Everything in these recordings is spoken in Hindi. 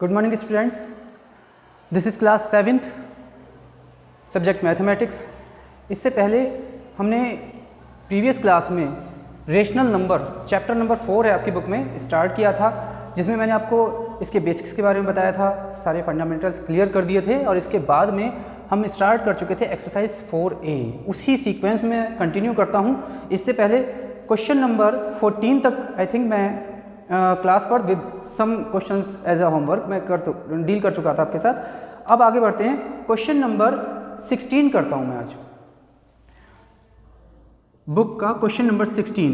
Good morning students, this is class 7th subject mathematics. इससे पहले हमने प्रीवियस क्लास में रेशनल नंबर चैप्टर नंबर 4 है आपकी बुक में स्टार्ट किया था, जिसमें मैंने आपको इसके बेसिक्स के बारे में बताया था, सारे फंडामेंटल्स क्लियर कर दिए थे और इसके बाद में हम स्टार्ट कर चुके थे एक्सरसाइज 4A। उसी सीक्वेंस में कंटिन्यू करता हूँ। इससे पहले क्वेश्चन नंबर 14 तक आई थिंक मैं क्लास पर with some questions as a homework मैं डील कर चुका था आपके साथ। अब आगे बढ़ते हैं, क्वेश्चन नंबर 16 करता हूं मैं आज बुक का। क्वेश्चन नंबर 16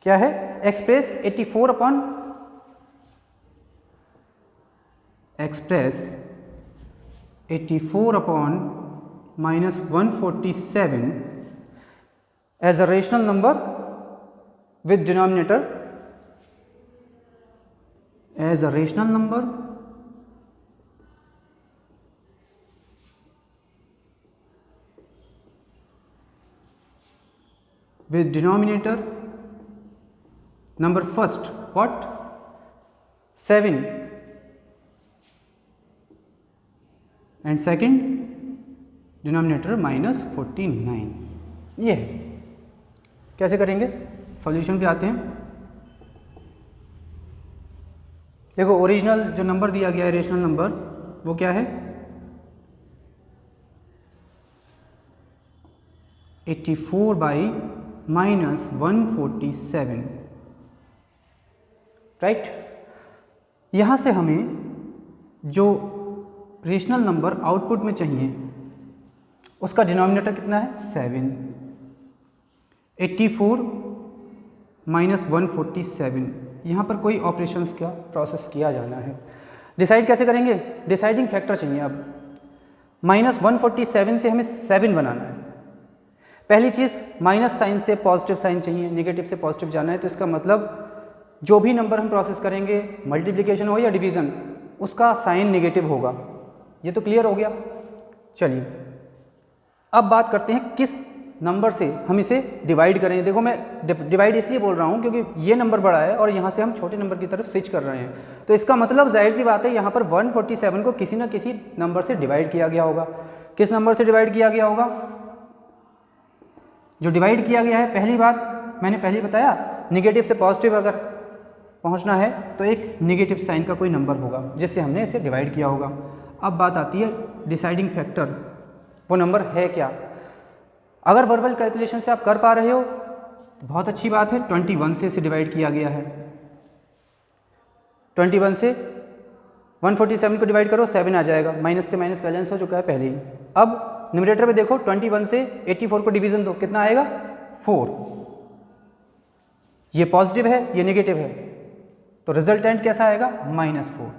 क्या है? Express 84 upon -147 as a rational number with denominator as a rational number with denominator number first what 7 and second denominator -49। ये है। कैसे करेंगे? सॉल्यूशन पे आते हैं। देखो, ओरिजिनल जो नंबर दिया गया है रेशनल नंबर वो क्या है? 84/-147, राइट। यहाँ से हमें जो रेशनल नंबर आउटपुट में चाहिए उसका डिनोमिनेटर कितना है? 7। 84 -147, यहाँ पर कोई ऑपरेशंस का प्रोसेस किया जाना है। डिसाइड कैसे करेंगे? डिसाइडिंग फैक्टर चाहिए। अब -147 से हमें 7 बनाना है। पहली चीज़, माइनस साइन से पॉजिटिव साइन चाहिए, नेगेटिव से पॉजिटिव जाना है। तो इसका मतलब जो भी नंबर हम प्रोसेस करेंगे, मल्टीप्लिकेशन हो या डिवीज़न, उसका साइन नेगेटिव होगा। ये तो क्लियर हो गया। चलिए अब बात करते हैं किस नंबर से हम इसे डिवाइड करें। देखो, मैं डिवाइड इसलिए बोल रहा हूँ क्योंकि ये नंबर बड़ा है और यहाँ से हम छोटे नंबर की तरफ स्विच कर रहे हैं। तो इसका मतलब जाहिर सी बात है यहाँ पर 147 को किसी न किसी नंबर से डिवाइड किया गया होगा। किस नंबर से डिवाइड किया गया होगा? जो डिवाइड किया गया है, पहली बात मैंने पहले बताया, निगेटिव से पॉजिटिव अगर पहुँचना है तो एक निगेटिव साइन का कोई नंबर होगा जिससे हमने इसे डिवाइड किया होगा। अब बात आती है डिसाइडिंग फैक्टर, वो नंबर है क्या? अगर वर्बल कैलकुलेशन से आप कर पा रहे हो तो बहुत अच्छी बात है। 21 से इसे डिवाइड किया गया है। 21 से 147 को डिवाइड करो, 7 आ जाएगा। माइनस से माइनस बैलेंस हो चुका है पहले ही। अब न्यूमरेटर में देखो, 21 से 84 को डिवीजन दो, कितना आएगा? 4। ये पॉजिटिव है, ये नेगेटिव है, तो रिजल्टेंट कैसा आएगा? -4।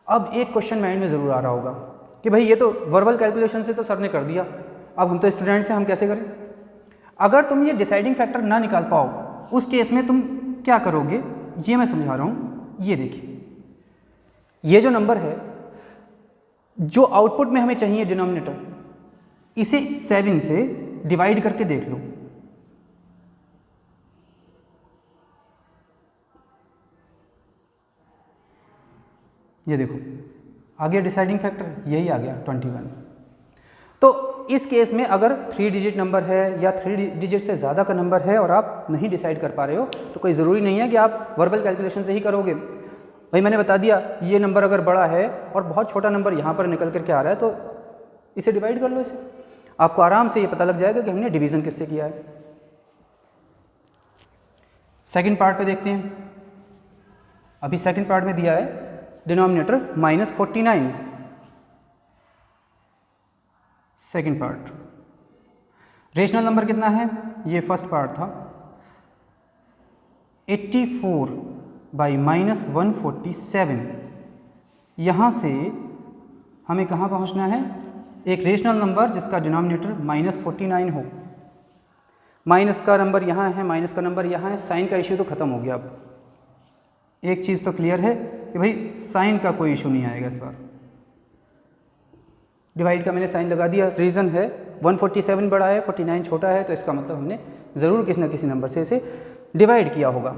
अब एक क्वेश्चन माइंड में जरूर आ रहा होगा कि भाई ये तो वर्बल कैलकुलेशन से तो सर ने कर दिया, अब हम तो स्टूडेंट्स हैं, हम कैसे करें? अगर तुम ये डिसाइडिंग फैक्टर ना निकाल पाओ, उस केस में तुम क्या करोगे, ये मैं समझा रहा हूँ। ये देखिए, ये जो नंबर है जो आउटपुट में हमें चाहिए डिनोमिनेटर, इसे 7 से डिवाइड करके देख लो। ये देखो, आ गया डिसाइडिंग फैक्टर, यही आ गया 21। तो इस केस में अगर 3 डिजिट नंबर है या 3 डिजिट से ज़्यादा का नंबर है और आप नहीं डिसाइड कर पा रहे हो, तो कोई ज़रूरी नहीं है कि आप वर्बल कैलकुलेशन से ही करोगे। भाई मैंने बता दिया, ये नंबर अगर बड़ा है और बहुत छोटा नंबर यहाँ पर निकल करके आ रहा है तो इसे डिवाइड कर लो। इसे आपको आराम से ये पता लग जाएगा कि हमने डिवीज़न किससे किया है। सेकेंड पार्ट पे देखते हैं। अभी सेकेंड पार्ट में दिया है denominator -49। Second part, rational number कितना है? ये फर्स्ट पार्ट था, 84/-147। यहाँ से हमें कहाँ पहुँचना है? एक रेशनल नंबर जिसका डिनोमिनेटर -49 हो। माइनस का नंबर यहाँ है, माइनस का नंबर यहाँ है, साइन का इश्यू तो ख़त्म हो गया। अब एक चीज़ तो क्लियर है कि भाई साइन का कोई इशू नहीं आएगा इस बार। डिवाइड का मैंने साइन लगा दिया, रीज़न है 147 बड़ा है, 49 छोटा है, तो इसका मतलब हमने ज़रूर किसी न किसी नंबर से इसे डिवाइड किया होगा।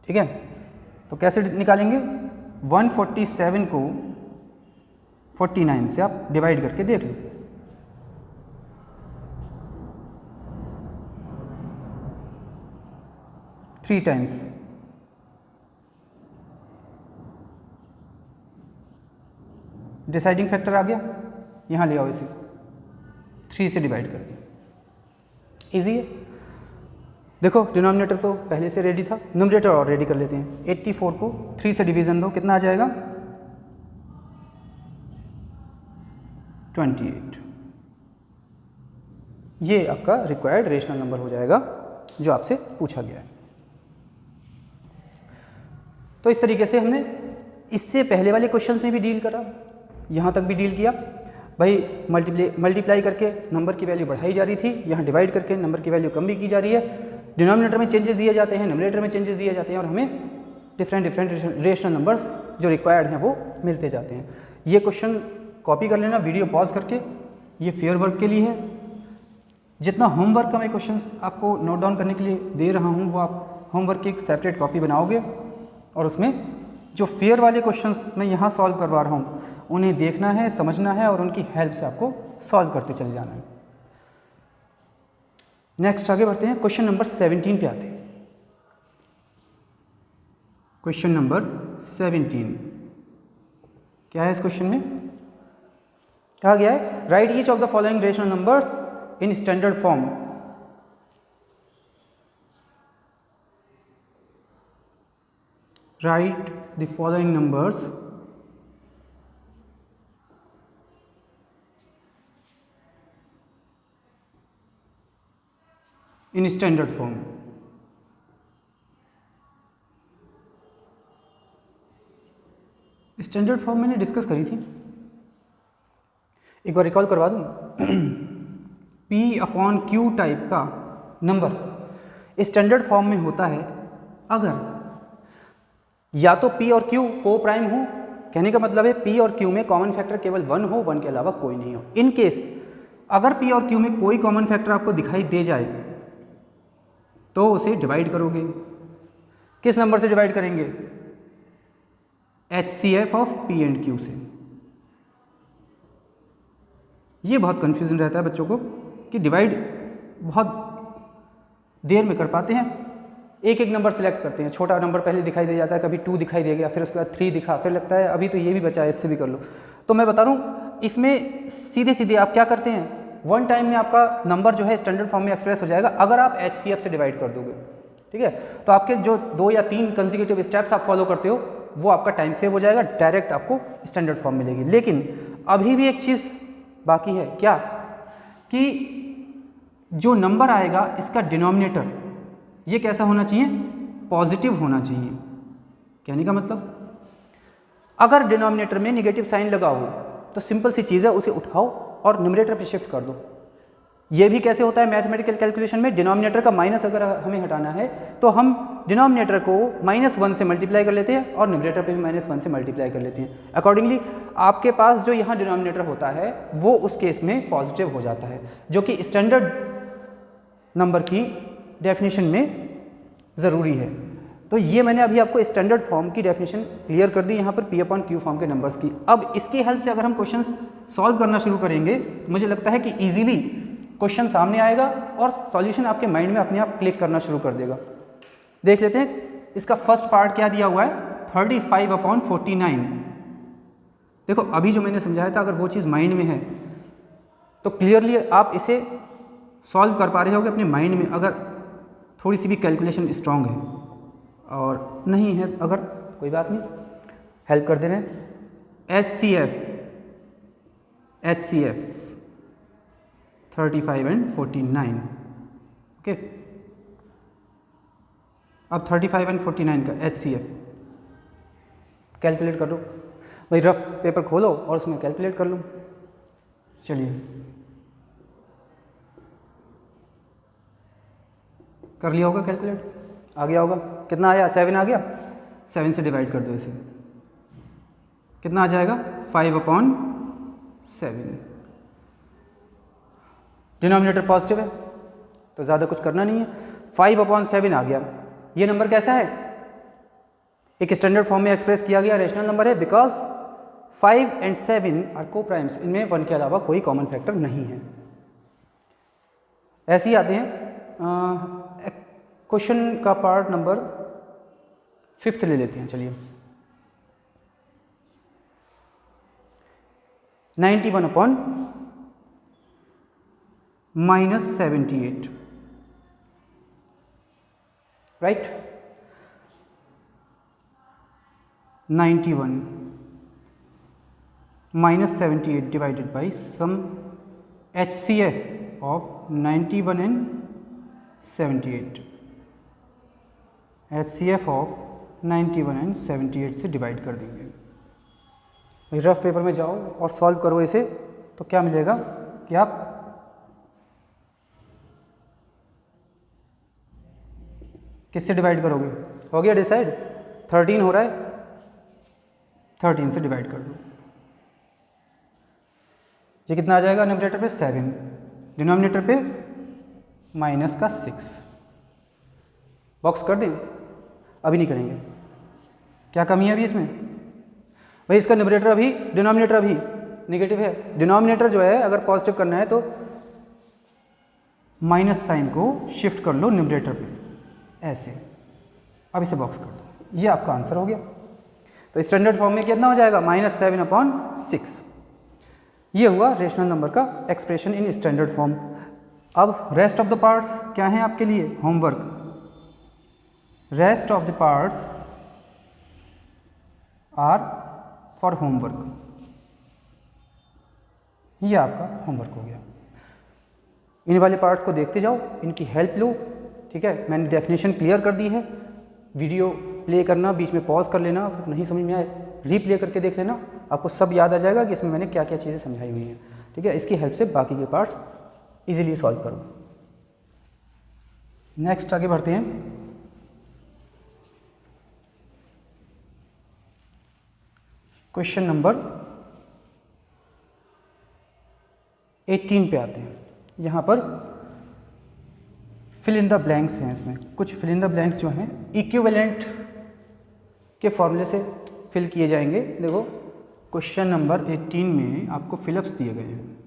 ठीक है, तो कैसे निकालेंगे? 147 को 49 से आप डिवाइड करके देख लो। थ्री टाइम्स डिसाइडिंग फैक्टर आ गया, यहाँ ले आओ इसे, 3 से डिवाइड कर दिया। इजी है। देखो डिनोमिनेटर तो पहले से रेडी था, न्यूमरेटर और रेडी कर लेते हैं। 84 को 3 से डिवीजन दो, कितना आ जाएगा? 28। ये आपका रिक्वायर्ड रेशनल नंबर हो जाएगा जो आपसे पूछा गया है। तो इस तरीके से हमने इससे पहले वाले क्वेश्चंस में भी डील करा, यहाँ तक भी डील किया। भाई मल्टीप्लाई करके नंबर की वैल्यू बढ़ाई जा रही थी, यहाँ डिवाइड करके नंबर की वैल्यू कम भी की जा रही है। डिनोमिनेटर में चेंजेस दिए जाते हैं, न्यूमरेटर में चेंजेस दिए जाते हैं, और हमें डिफरेंट रेशनल नंबर्स जो रिक्वायर्ड हैं वो मिलते जाते हैं। ये क्वेश्चन कॉपी कर लेना वीडियो पॉज करके, ये फेयर वर्क के लिए है। जितना होमवर्क का मैं क्वेश्चन आपको नोट डाउन करने के लिए दे रहा हूँ, वो आप होमवर्क की एक सेपरेट कॉपी बनाओगे और उसमें जो फेयर वाले क्वेश्चंस मैं यहाँ सॉल्व करवा रहा हूँ उन्हें देखना है, समझना है और उनकी हेल्प से आपको सॉल्व करते चले जाना है। नेक्स्ट आगे बढ़ते हैं, क्वेश्चन नंबर 17 पे आते हैं। क्वेश्चन नंबर 17 क्या है? इस क्वेश्चन में कहा गया है right each of the following rational numbers in standard form. Write the following numbers in standard form. Standard form मैंने डिस्कस करी थी, एक बार रिकॉल करवा दूँ। P/Q टाइप का नंबर स्टैंडर्ड फॉर्म में होता है अगर या तो P और Q को प्राइम हो, कहने का मतलब है P और Q में कॉमन फैक्टर केवल 1 हो, 1 के अलावा कोई नहीं हो। इन केस अगर P और Q में कोई कॉमन फैक्टर आपको दिखाई दे जाए तो उसे डिवाइड करोगे। किस नंबर से डिवाइड करेंगे? HCF of P and Q से। ये बहुत कंफ्यूजन रहता है बच्चों को कि डिवाइड बहुत देर में कर पाते हैं, एक एक नंबर सेलेक्ट करते हैं। छोटा नंबर पहले दिखाई दे जाता है, कभी 2 दिखाई दे गया, फिर उसके बाद 3 दिखा, फिर लगता है अभी तो ये भी बचा है, इससे भी कर लो। तो मैं बता रहा हूँ इसमें सीधे सीधे आप क्या करते हैं, वन टाइम में आपका नंबर जो है स्टैंडर्ड फॉर्म में एक्सप्रेस हो जाएगा अगर आप HCF से डिवाइड कर दोगे। ठीक है, तो आपके जो 2 या 3 कंसेक्यूटिव स्टेप्स आप फॉलो करते हो वो आपका टाइम सेव हो जाएगा, डायरेक्ट आपको स्टैंडर्ड फॉर्म मिलेगी। लेकिन अभी भी एक चीज़ बाकी है, क्या कि जो नंबर आएगा इसका डिनोमिनेटर ये कैसा होना चाहिए? पॉजिटिव होना चाहिए। कहने का मतलब अगर डिनोमिनेटर में नेगेटिव साइन लगा हो तो सिंपल सी चीज़ है, उसे उठाओ और न्यूमरेटर पे शिफ्ट कर दो। ये भी कैसे होता है मैथमेटिकल कैलकुलेशन में? डिनोमिनेटर का माइनस अगर हमें हटाना है तो हम डिनोमिनेटर को -1 से मल्टीप्लाई कर लेते हैं और न्यूमरेटर पे भी -1 से मल्टीप्लाई कर लेते हैं। अकॉर्डिंगली आपके पास जो यहाँ डिनोमिनेटर होता है वो उस केस में पॉजिटिव हो जाता है, जो कि स्टैंडर्ड नंबर की डेफिनेशन में ज़रूरी है। तो ये मैंने अभी आपको स्टैंडर्ड फॉर्म की डेफिनेशन क्लियर कर दी यहाँ पर P/Q फॉर्म के नंबर्स की। अब इसकी हेल्प से अगर हम क्वेश्चंस सॉल्व करना शुरू करेंगे मुझे लगता है कि इजीली क्वेश्चन सामने आएगा और सॉल्यूशन आपके माइंड में अपने आप क्लिक करना शुरू कर देगा। देख लेते हैं इसका फर्स्ट पार्ट क्या दिया हुआ है, 35/49। देखो अभी जो मैंने समझाया था अगर वो चीज़ माइंड में है तो क्लियरली आप इसे सॉल्व कर पा रहे होगे अपने माइंड में, अगर थोड़ी सी भी कैलकुलेशन स्ट्रांग है, और नहीं है अगर कोई बात नहीं, हेल्प कर दे रहे हैं। HCF 35 and 49। ओके, अब 35 and 49 का HCF कैलकुलेट कर लो भाई, रफ पेपर खोलो और उसमें कैलकुलेट कर लो। चलिए कर लिया होगा कैलकुलेट, आ गया होगा। कितना आया? 7 आ गया। 7 से डिवाइड कर दो इसे, कितना आ जाएगा? 5/7। डिनोमिनेटर पॉजिटिव है तो ज़्यादा कुछ करना नहीं है, 5/7 आ गया। ये नंबर कैसा है? एक स्टैंडर्ड फॉर्म में एक्सप्रेस किया गया रेशनल नंबर है बिकॉज 5 एंड 7 आर को प्राइम्स, इनमें 1 के अलावा कोई कॉमन फैक्टर नहीं है। ऐसे ही आते हैं क्वेश्चन का पार्ट नंबर 5 ले लेते हैं। चलिए 91 upon -78, right. 91 -78 divided by some HCF of 91 and 78, HCF of 91 and 78 से डिवाइड कर देंगे। रफ पेपर में जाओ और सॉल्व करो इसे, तो क्या मिलेगा कि आप किससे डिवाइड करोगे? हो गया डिसाइड, 13 हो रहा है, 13 से डिवाइड कर दो। ये कितना आ जाएगा? न्यूमरेटर पे 7, डिनोमिनेटर पे -6। बॉक्स कर दें? अभी नहीं करेंगे, क्या कमी है अभी इसमें? भाई इसका न्यूमरेटर अभी, डिनोमिनेटर अभी नेगेटिव है। डिनोमिनेटर जो है अगर पॉजिटिव करना है तो माइनस साइन को शिफ्ट कर लो न्यूमरेटर पे, ऐसे। अब इसे बॉक्स कर दो, ये आपका आंसर हो गया। तो स्टैंडर्ड फॉर्म में कितना हो जाएगा? -7/6। ये हुआ रेशनल नंबर का एक्सप्रेशन इन स्टैंडर्ड फॉर्म। अब रेस्ट ऑफ द पार्ट्स क्या हैं आपके लिए? Homework. Rest of the parts are for homework. ये आपका होमवर्क हो गया। इन वाले पार्ट्स को देखते जाओ, इनकी हेल्प लो, ठीक है। मैंने डेफिनेशन क्लियर कर दी है। वीडियो प्ले करना, बीच में पॉज कर लेना, अगर नहीं समझ में आए रीप्ले करके देख लेना, आपको सब याद आ जाएगा कि इसमें मैंने क्या क्या चीज़ें समझाई हुई हैं, ठीक है। इसकी हेल्प से बाकी के पार्ट्स इजीली सॉल्व करो। नेक्स्ट आगे बढ़ते हैं। क्वेश्चन नंबर 18 पे आते हैं। यहाँ पर फिल इन द ब्लैंक्स हैं, इसमें कुछ फिल इन द ब्लैंक्स जो हैं इक्विवेलेंट के फॉर्मूले से फिल किए जाएंगे। देखो क्वेश्चन नंबर 18 में आपको फिलअप्स दिए गए हैं,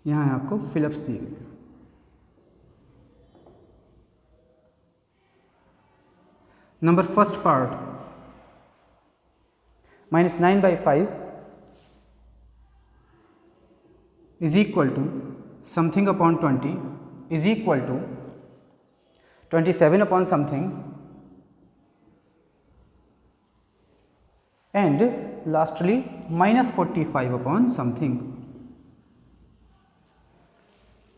यहाँ आपको फिलअप्स दिए गए हैं। Number first part -9/5 is equal to something upon 20 is equal to 27 upon something and lastly -45 upon something.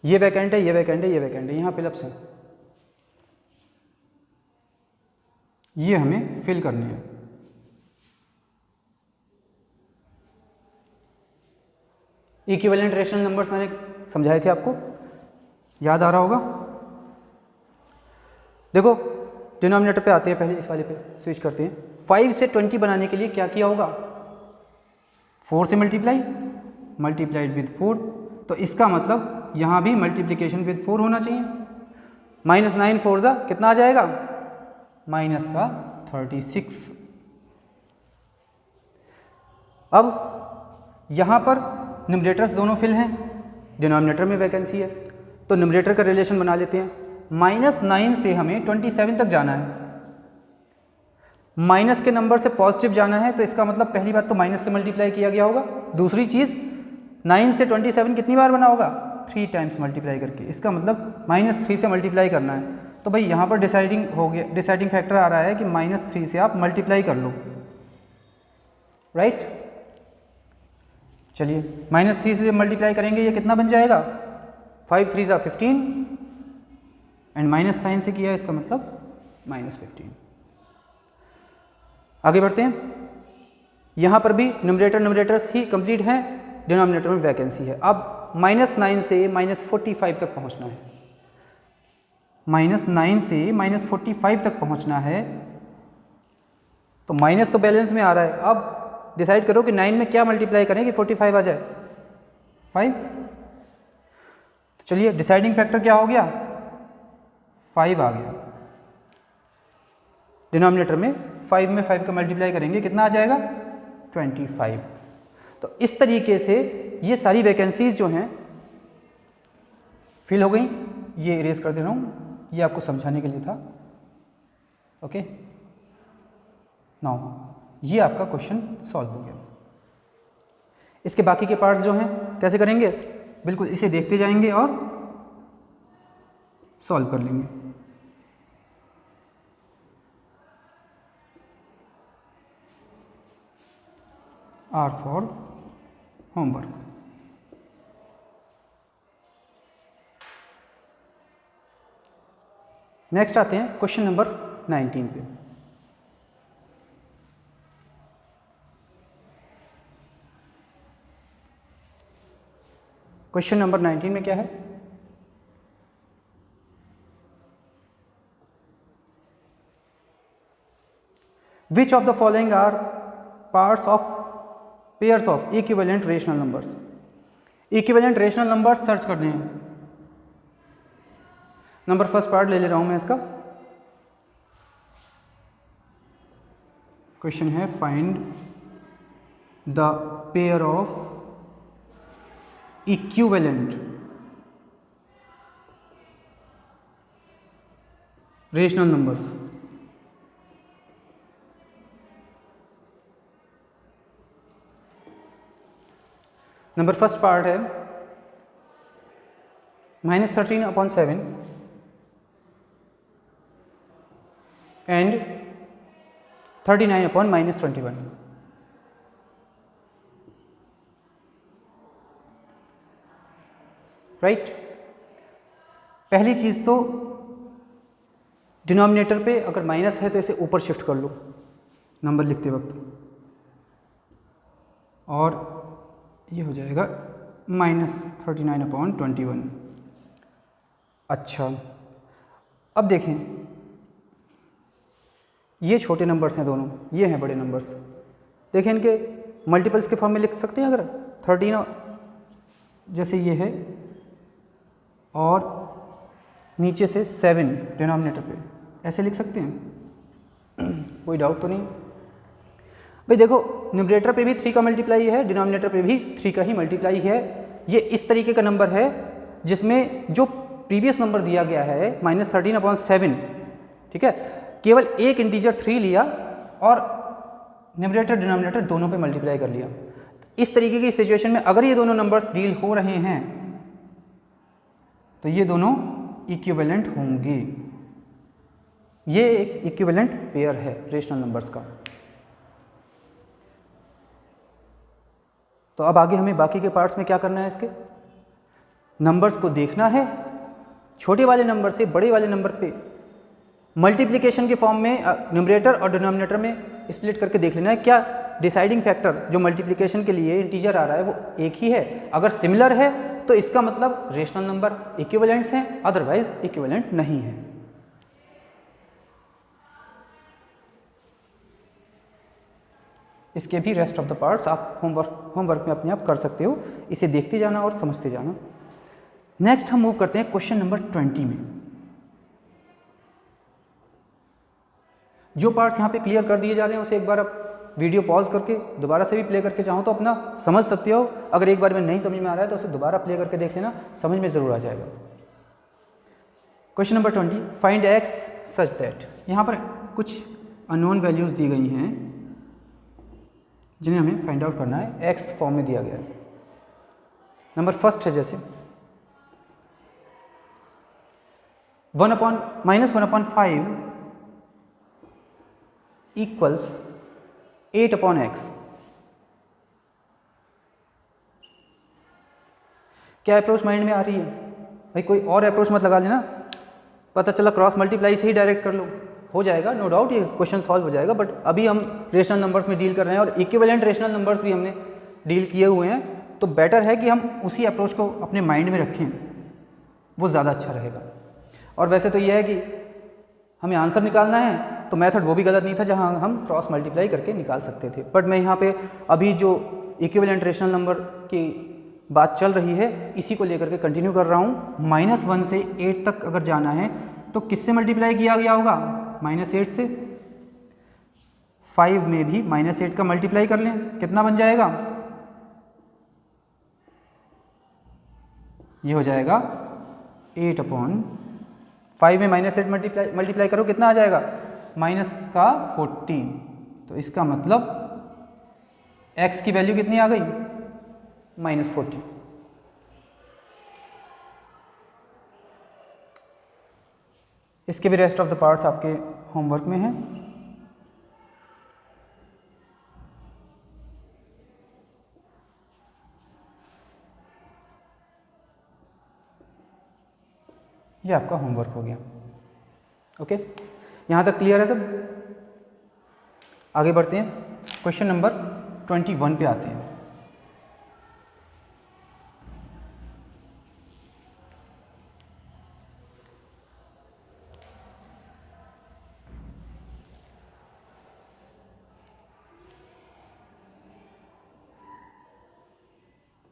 ये वैकेंट है, ये वैकेंट है, ये वैकेंट है, यहाँ फिलअप्स है, ये हमें फिल करनी है। इक्विवेलेंट रेशनल नंबर्स मैंने समझाए थे आपको, याद आ रहा होगा। देखो डिनोमिनेटर पे आते हैं, पहले इस वाले पे स्विच करते हैं। 5 से 20 बनाने के लिए क्या किया होगा? 4 से मल्टीप्लाइड विद 4, तो इसका मतलब यहाँ भी मल्टीप्लिकेशन विद 4 होना चाहिए। -9 4 जा कितना आ जाएगा? -36। अब यहाँ पर न्यूमरेटर्स दोनों फिल हैं, डिनोमिनेटर में वैकेंसी है, तो न्यूमरेटर का रिलेशन बना लेते हैं। -9 से हमें 27 तक जाना है, माइनस के नंबर से पॉजिटिव जाना है, तो इसका मतलब पहली बात तो माइनस से मल्टीप्लाई किया गया होगा। दूसरी चीज़ 9 से 27 कितनी बार बना होगा? 3 टाइम्स मल्टीप्लाई करके, इसका मतलब -3 से मल्टीप्लाई करना है। तो भाई यहाँ पर डिसाइडिंग हो गया, डिसाइडिंग फैक्टर आ रहा है कि -3 से आप मल्टीप्लाई कर लो, राइट। चलिए -3 से मल्टीप्लाई करेंगे, ये कितना बन जाएगा? 5 3 ज़ा 15 एंड माइनस साइन से किया, इसका मतलब -15। आगे बढ़ते हैं। यहाँ पर भी न्यूमरेटर्स ही कंप्लीट हैं, डिनोमिनेटर में वैकेंसी है। अब -9 से -45 तक पहुँचना है, -9 से -45 तक पहुँचना है, तो माइनस तो बैलेंस में आ रहा है। अब डिसाइड करो कि 9 में क्या मल्टीप्लाई करें कि 45 आ जाए? 5। तो चलिए डिसाइडिंग फैक्टर क्या हो गया? 5 आ गया। डिनोमिनेटर में 5 में 5 का मल्टीप्लाई करेंगे, कितना आ जाएगा 25। तो इस तरीके से ये सारी वैकेंसीज जो हैं फिल हो गई। ये इरेज कर दे रहा हूँ, ये आपको समझाने के लिए था। ओके, नाउ ये आपका क्वेश्चन सॉल्व हो गया। इसके बाकी के पार्ट्स जो हैं कैसे करेंगे, बिल्कुल इसे देखते जाएंगे और सॉल्व कर लेंगे। Are for homework. नेक्स्ट आते हैं क्वेश्चन नंबर 19 पे। क्वेश्चन नंबर 19 में क्या है, which of the following are parts of pairs of equivalent rational numbers. Equivalent rational numbers search करने हैं। नंबर फर्स्ट पार्ट ले रहा हूं मैं इसका। क्वेश्चन है find the pair of equivalent rational numbers. Number first part है -13/7 एंड 39/-21। राइट। पहली चीज तो डिनोमिनेटर पे अगर माइनस है तो इसे ऊपर शिफ्ट कर लो नंबर लिखते वक्त, और ये हो जाएगा -39/21। अच्छा, अब देखें, ये छोटे नंबर्स हैं दोनों, ये हैं बड़े नंबर्स। देखें इनके मल्टीपल्स के फॉर्म में लिख सकते हैं। अगर 13 जैसे ये है और नीचे से 7 डिनोमिनेटर पे, ऐसे लिख सकते हैं, कोई डाउट तो नहीं। भाई देखो, न्यूमरेटर पे भी 3 का मल्टीप्लाई है, डिनोमिनेटर पे भी 3 का ही मल्टीप्लाई है। ये इस तरीके का नंबर है जिसमें जो प्रीवियस नंबर दिया गया है -13/7, ठीक है, केवल एक इंटीजर 3 लिया और न्यूमरेटर डिनोमिनेटर दोनों पे मल्टीप्लाई कर लिया। इस तरीके की सिचुएशन में अगर ये दोनों नंबर्स डील हो रहे हैं तो ये दोनों इक्विवेलेंट होंगे। ये एक इक्विवेलेंट पेयर है रेशनल नंबर्स का। तो अब आगे हमें बाकी के पार्ट्स में क्या करना है, इसके नंबर्स को देखना है, छोटे वाले नंबर से बड़े वाले नंबर पे मल्टीप्लिकेशन के फॉर्म में न्यूमरेटर और डिनोमिनेटर में स्प्लिट करके देख लेना है क्या डिसाइडिंग फैक्टर जो मल्टीप्लिकेशन के लिए इंटीजर आ रहा है वो एक ही है। अगर सिमिलर है तो इसका मतलब रेशनल नंबर इक्विवेलेंट्स हैं, अदरवाइज इक्विवेलेंट नहीं है। इसके भी रेस्ट ऑफ द पार्ट्स आप होमवर्क में अपने आप कर सकते हो, इसे देखते जाना और समझते जाना। नेक्स्ट हम मूव करते हैं क्वेश्चन नंबर 20 में। जो पार्ट्स यहाँ पे क्लियर कर दिए जा रहे हैं उसे एक बार आप वीडियो पॉज करके दोबारा से भी प्ले करके चाहो तो अपना समझ सकते हो। अगर एक बार में नहीं समझ में आ रहा है तो उसे दोबारा प्ले करके देख लेना, समझ में ज़रूर आ जाएगा। Question number 20, find x such that. यहाँ पर कुछ अननोन वैल्यूज़ दी गई हैं जिन्हें हमें फाइंड आउट करना है, x फॉर्म में दिया गया है। नंबर फर्स्ट है जैसे -1/5 इक्वल्स 8/x। क्या अप्रोच माइंड में आ रही है? भाई कोई और अप्रोच मत लगा लेना, पता चला क्रॉस मल्टीप्लाई से ही डायरेक्ट कर लो, हो जाएगा, नो डाउट ये क्वेश्चन सॉल्व हो जाएगा। बट अभी हम रेशनल नंबर्स में डील कर रहे हैं और इक्विवेलेंट रेशनल नंबर्स भी हमने डील किए हुए हैं, तो बेटर है कि हम उसी अप्रोच को अपने माइंड में रखें, वो ज़्यादा अच्छा रहेगा। और वैसे तो यह है कि हमें आंसर निकालना है तो मेथड वो भी गलत नहीं था जहां हम क्रॉस मल्टीप्लाई करके निकाल सकते थे। बट मैं यहाँ पे अभी जो इक्विवेलेंट रेशनल नंबर की बात चल रही है इसी को लेकर के कंटिन्यू कर रहा हूँ। -1 से 8 तक अगर जाना है तो किससे मल्टीप्लाई किया गया होगा? -8 से। 5 में भी -8 का मल्टीप्लाई कर लें, कितना बन जाएगा? ये हो जाएगा 8/5 में -8 मल्टीप्लाई करो, कितना आ जाएगा? -14। तो इसका मतलब x की वैल्यू कितनी आ गई? -14। इसके भी रेस्ट ऑफ द पार्ट्स आपके होमवर्क में हैं। ये आपका होमवर्क हो गया। ओके, यहाँ तक क्लियर है सब? आगे बढ़ते हैं, क्वेश्चन नंबर 21 पे आते हैं।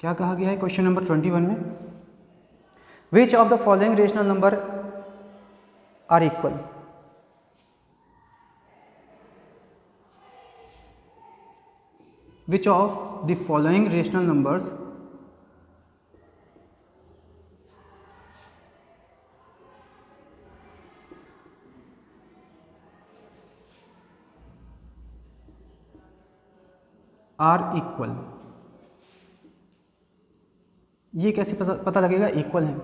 क्या कहा गया है क्वेश्चन नंबर 21 में? Which of the following rational number are equal? Which of the following rational numbers are equal? ये कैसे पता लगेगा इक्वल है?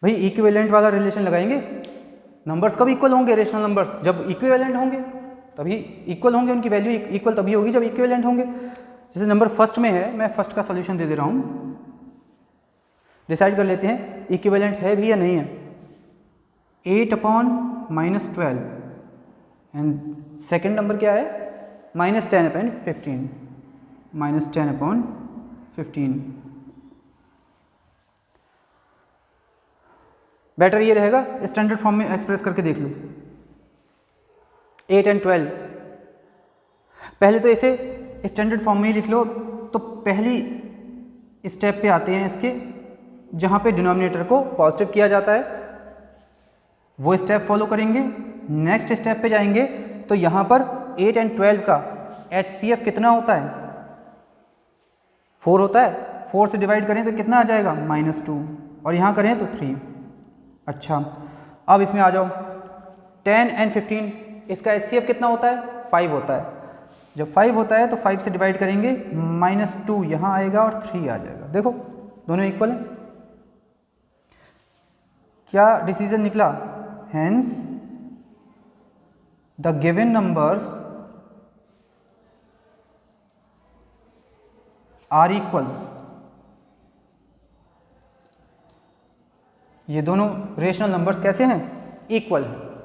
भाई इक्विवेलेंट वाला रिलेशन लगाएंगे। नंबर्स कब इक्वल होंगे? रेशनल नंबर्स जब इक्विवेलेंट होंगे तभी इक्वल होंगे, उनकी वैल्यू इक्वल तभी होगी जब इक्विवेलेंट होंगे। जैसे नंबर फर्स्ट में है, मैं फर्स्ट का सॉल्यूशन दे दे रहा हूँ, डिसाइड कर लेते हैं इक्विवेलेंट है भी या नहीं है। 8/-12 एंड सेकेंड नंबर क्या है? -10/15, -10/15। बेटर ये रहेगा स्टैंडर्ड फॉर्म में एक्सप्रेस करके देख लो। 8 और 12 पहले तो इसे स्टैंडर्ड फॉर्म में ही लिख लो। तो पहली स्टेप पे आते हैं इसके, जहाँ पे डिनोमिनेटर को पॉजिटिव किया जाता है, वो स्टेप फॉलो करेंगे। नेक्स्ट स्टेप पे जाएंगे तो यहाँ पर 8 और 12 का HCF कितना होता है? 4 होता है। 4 से डिवाइड करें तो कितना आ जाएगा? -2, और यहाँ करें तो 3। अच्छा, अब इसमें आ जाओ। 10 और 15 इसका HCF कितना होता है? 5 होता है। जब 5 होता है तो 5 से डिवाइड करेंगे, -2 यहाँ आएगा और 3 आ जाएगा। देखो दोनों इक्वल हैं। क्या डिसीजन निकला? Hence the given numbers are equal. ये दोनों रेशनल नंबर्स कैसे हैं? इक्वल हैं।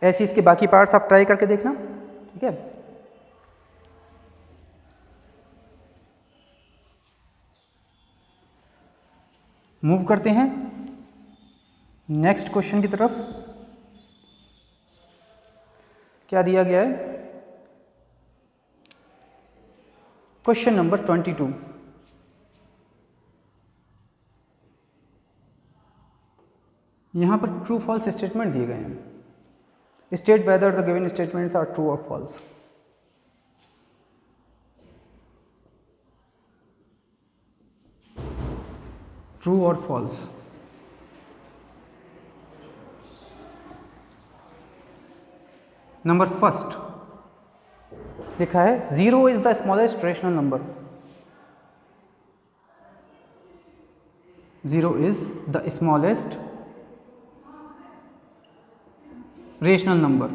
ऐसे इसके बाकी पार्ट्स आप ट्राई करके देखना, ठीक है। मूव करते हैं नेक्स्ट क्वेश्चन की तरफ। क्या दिया गया है? Question number 22। यहाँ पर ट्रू फॉल्स स्टेटमेंट दिए गए हैं। State whether the given statements are true और फॉल्स। ट्रू और फॉल्स। नंबर फर्स्ट लिखा है 0 is the smallest rational number. 0 is the smallest rational number.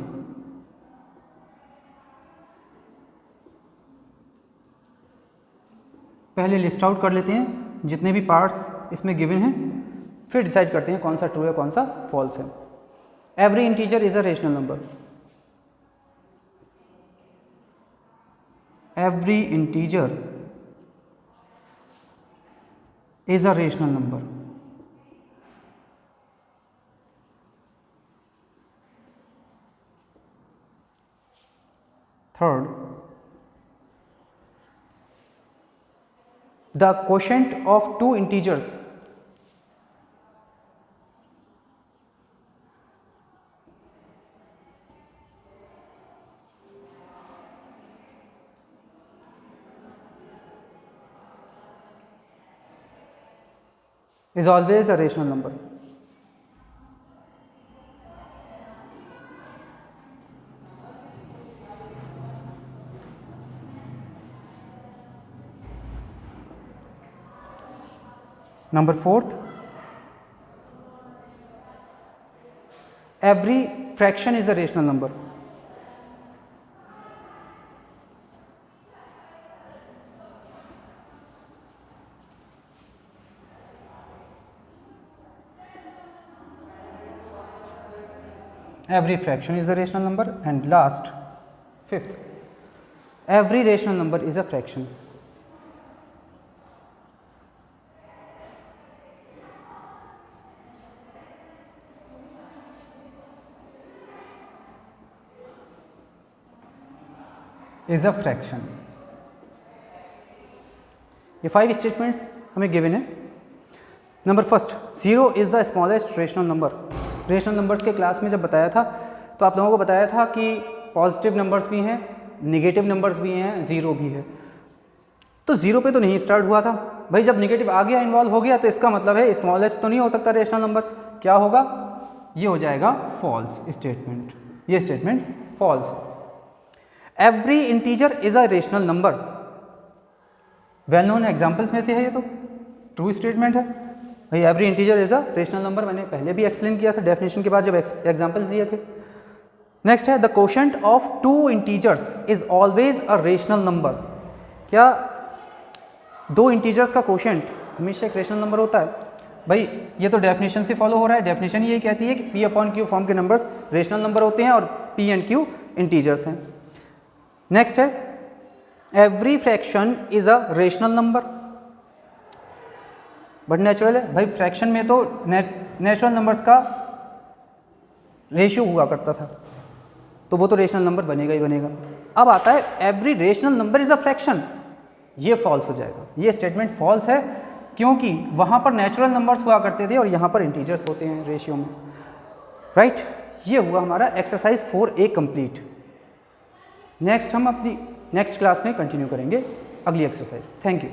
पहले लिस्ट आउट कर लेते हैं जितने भी पार्ट्स इसमें गिवन हैं, फिर डिसाइड करते हैं कौन सा ट्रू है कौन सा फॉल्स है। Every integer is a rational number. Every integer is a rational number. Third, the quotient of two integers is always a rational number. Number 4th, every fraction is a rational number. Every fraction is a rational number. And last, 5th, every rational number is a fraction. Is a fraction. ये 5 स्टेटमेंट्स हमें गिवन है. Number first, 0 is the smallest rational number. Rational numbers के क्लास में जब बताया था तो आप लोगों को बताया था कि पॉजिटिव नंबर्स भी हैं, निगेटिव नंबर्स भी हैं, ज़ीरो भी है. तो ज़ीरो पे तो नहीं स्टार्ट हुआ था भाई. जब निगेटिव आ गया, इन्वॉल्व हो गया, तो इसका मतलब है स्मॉलेस्ट तो नहीं हो सकता रेशनल नंबर. क्या होगा? ये हो जाएगा फॉल्स स्टेटमेंट. ये statement false. Every integer is a rational number. Well known examples में से है ये, तो ट्रू स्टेटमेंट है भाई. Every integer is a rational number. मैंने पहले भी एक्सप्लेन किया था डेफिनेशन के बाद जब एग्जाम्पल्स दिए थे. नेक्स्ट है the quotient of two integers is always a rational number. क्या दो इंटीजर्स का कोशेंट हमेशा एक रेशनल नंबर होता है? भाई ये तो डेफिनेशन से फॉलो हो रहा है. डेफिनेशन ये कहती है कि पी अपॉन क्यू फॉर्म के नंबर्स रेशनल नंबर होते हैं और पी एंड क्यू इंटीजर्स हैं. नेक्स्ट है every fraction is a rational number. But natural है भाई. फ्रैक्शन में तो नेचुरल नंबर्स का रेशियो हुआ करता था, तो वो तो रेशनल नंबर बनेगा ही बनेगा. अब आता है every rational number is a fraction. ये फॉल्स हो जाएगा. ये स्टेटमेंट फॉल्स है क्योंकि वहाँ पर नेचुरल नंबर्स हुआ करते थे और यहाँ पर इंटीजर्स होते हैं रेशियो में. राइट. ये हुआ हमारा एक्सरसाइज 4A कंप्लीट. नेक्स्ट हम अपनी नेक्स्ट क्लास में कंटिन्यू करेंगे अगली एक्सरसाइज. Thank you.